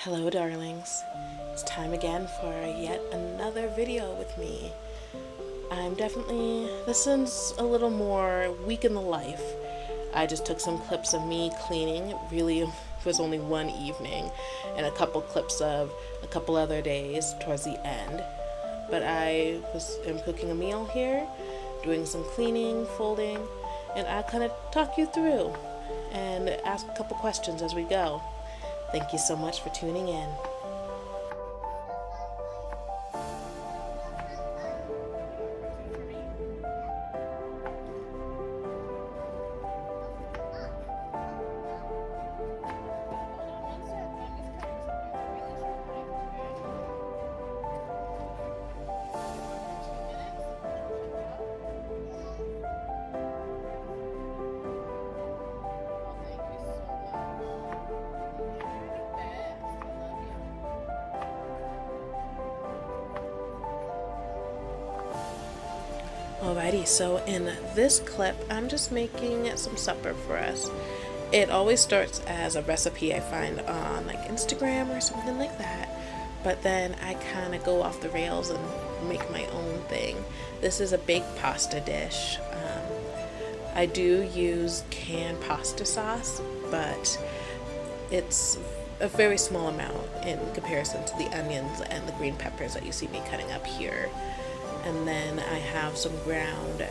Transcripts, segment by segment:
Hello darlings, it's time again for yet another video with me. This is a little more week in the life. I just took some clips of me cleaning. It really was only one evening, and a couple clips of a couple other days towards the end. But am cooking a meal here, doing some cleaning, folding, and I'll kind of talk you through and ask a couple questions as we go. Thank you so much for tuning in. Alrighty, so in this clip, I'm just making some supper for us. It always starts as a recipe I find on like Instagram or something like that, but then I kind of go off the rails and make my own thing. This is a baked pasta dish. I do use canned pasta sauce, but it's a very small amount in comparison to the onions and the green peppers that you see me cutting up here. And then I have some ground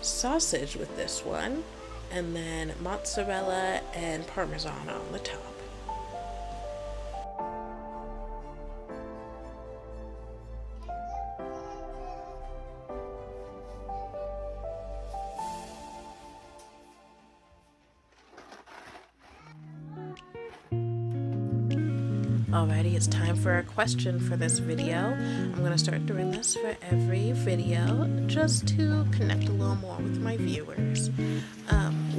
sausage with this one, and then mozzarella and parmesan on the top. Alrighty, it's time for a question for this video. I'm going to start doing this for every video just to connect a little more with my viewers.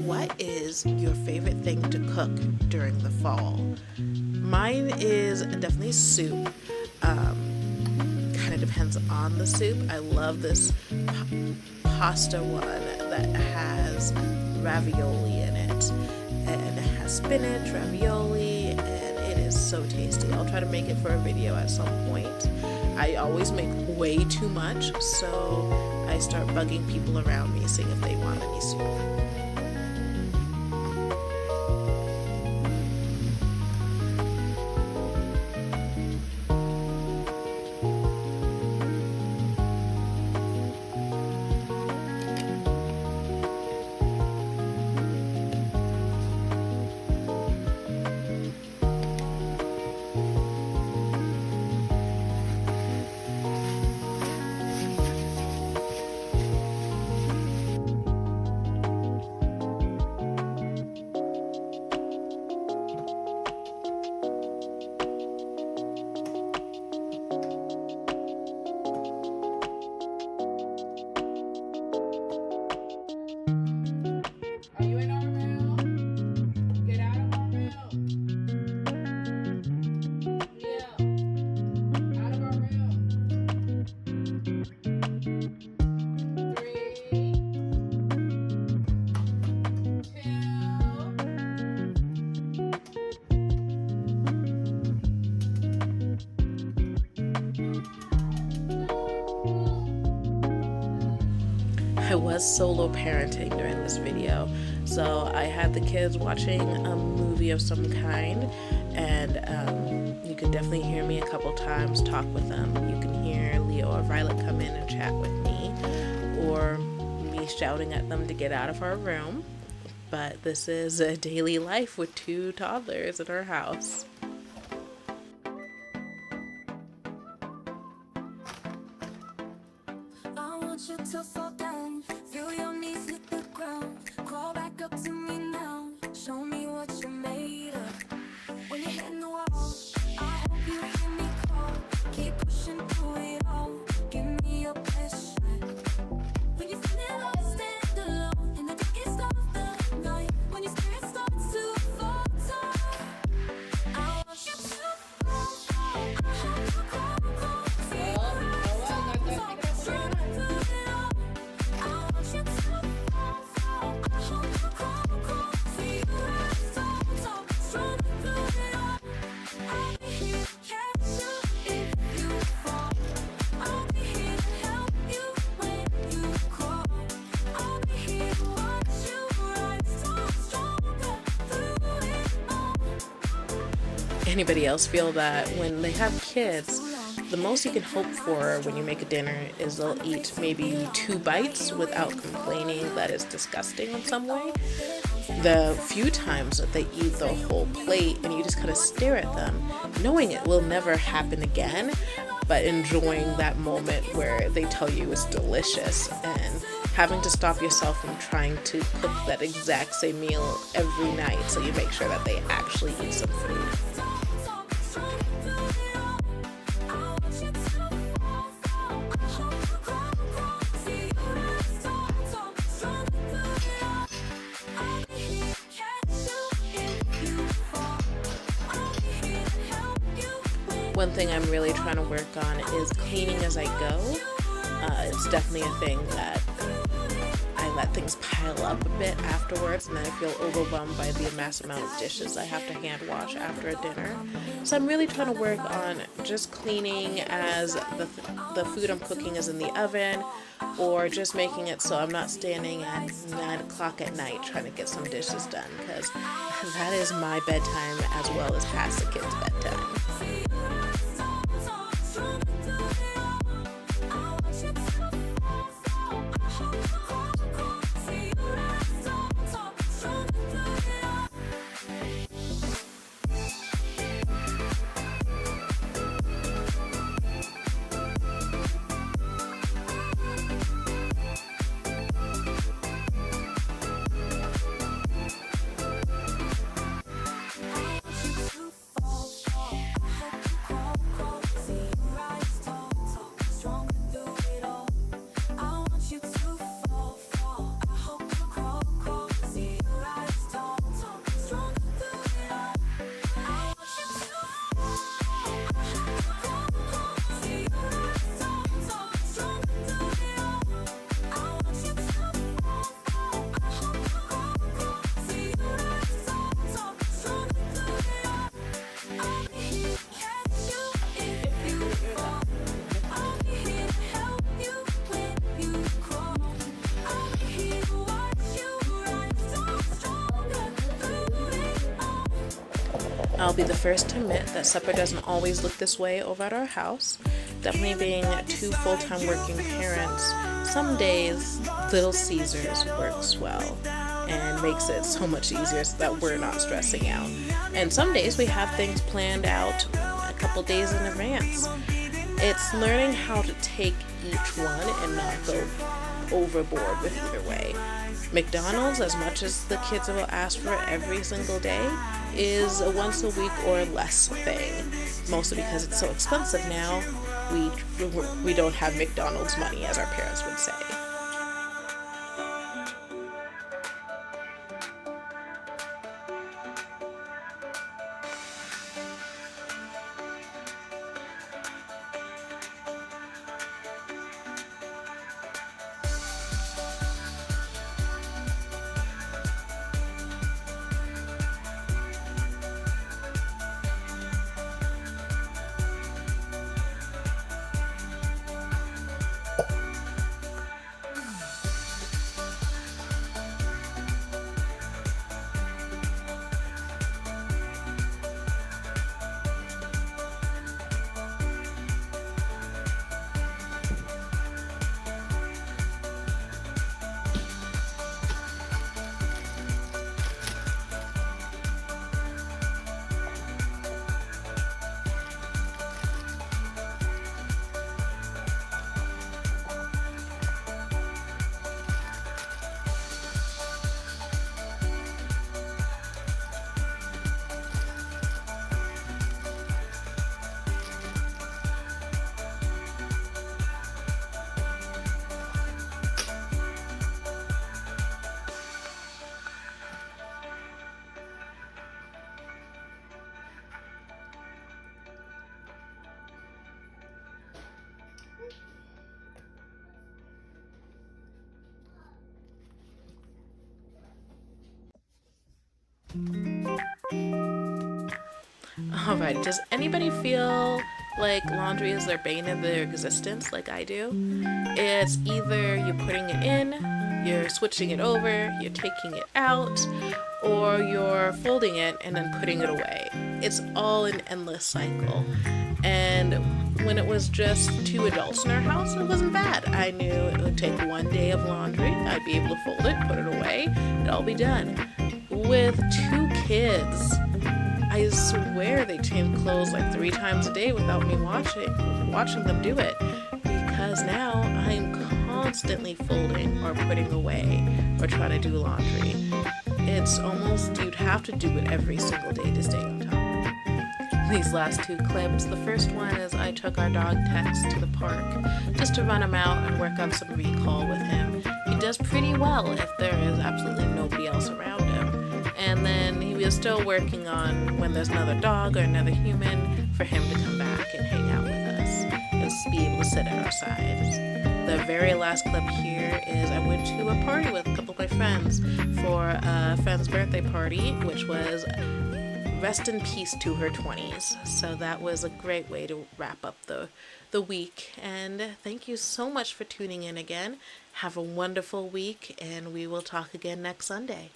What is your favorite thing to cook during the fall? Mine is definitely soup. Kind of depends on the soup. I love this pasta one that has ravioli in it. And it has spinach, ravioli, and it is so tasty. I'll try to make it for a video at some point. I always make way too much, so I start bugging people around me, seeing if they want any soup. I was solo parenting during this video, so I had the kids watching a movie of some kind, and you can definitely hear me a couple times talk with them. You can hear Leo or Violet come in and chat with me, or me shouting at them to get out of our room, but this is a daily life with two toddlers in our house. I want you to fall down, feel your knees hit the ground, crawl back up to me now, show me what you're made of. When you're hitting the wall, I hope you hear me call, keep pushing through it all, give me your best shot. When you're feeling lost and alone, in the darkest of the night, when your spirit starts to falter, I anybody else feel that when they have kids, the most you can hope for when you make a dinner is they'll eat maybe 2 bites without complaining that it's disgusting in some way. The few times that they eat the whole plate and you just kind of stare at them, knowing it will never happen again, but enjoying that moment where they tell you it's delicious, and having to stop yourself from trying to cook that exact same meal every night so you make sure that they actually eat some food. One thing I'm really trying to work on is cleaning as I go. It's definitely a thing that I let things pile up a bit afterwards, and then I feel overwhelmed by the massive amount of dishes I have to hand wash after a dinner. So I'm really trying to work on just cleaning as the food I'm cooking is in the oven, or just making it so I'm not standing at 9 o'clock at night trying to get some dishes done, because that is my bedtime as well as past the kids' bedtime. I'll be the first to admit that supper doesn't always look this way over at our house. Definitely being 2 full-time working parents, some days Little Caesars works well and makes it so much easier so that we're not stressing out. And some days we have things planned out a couple days in advance. It's learning how to take each one and not go overboard with either way. McDonald's, as much as the kids will ask for every single day, is a once a week or less thing. Mostly because it's so expensive now, we don't have McDonald's money, as our parents would say. Alright, does anybody feel like laundry is their bane of their existence like I do? It's either you're putting it in, You're switching it over, you're taking it out, or you're folding it and then putting it away. It's all an endless cycle. And when it was just 2 adults in our house, it wasn't bad. I knew it would take 1 day of laundry. I'd be able to fold it, put it away, it'd all be done. With 2 kids, I swear they change clothes like 3 times a day without me watching them do it. Because now I'm constantly folding or putting away or trying to do laundry. It's almost, you'd have to do it every single day to stay on top. These last 2 clips, the first one is I took our dog Tex to the park just to run him out and work on some recall with him. He does pretty well if there is absolutely nobody else around him. And then he was still working on when there's another dog or another human for him to come back and hang out with us and be able to sit at our sides. The very last clip here is I went to a party with a couple of my friends for a friend's birthday party, which was rest in peace to her 20s. So that was a great way to wrap up the week. And thank you so much for tuning in again. Have a wonderful week, and we will talk again next Sunday.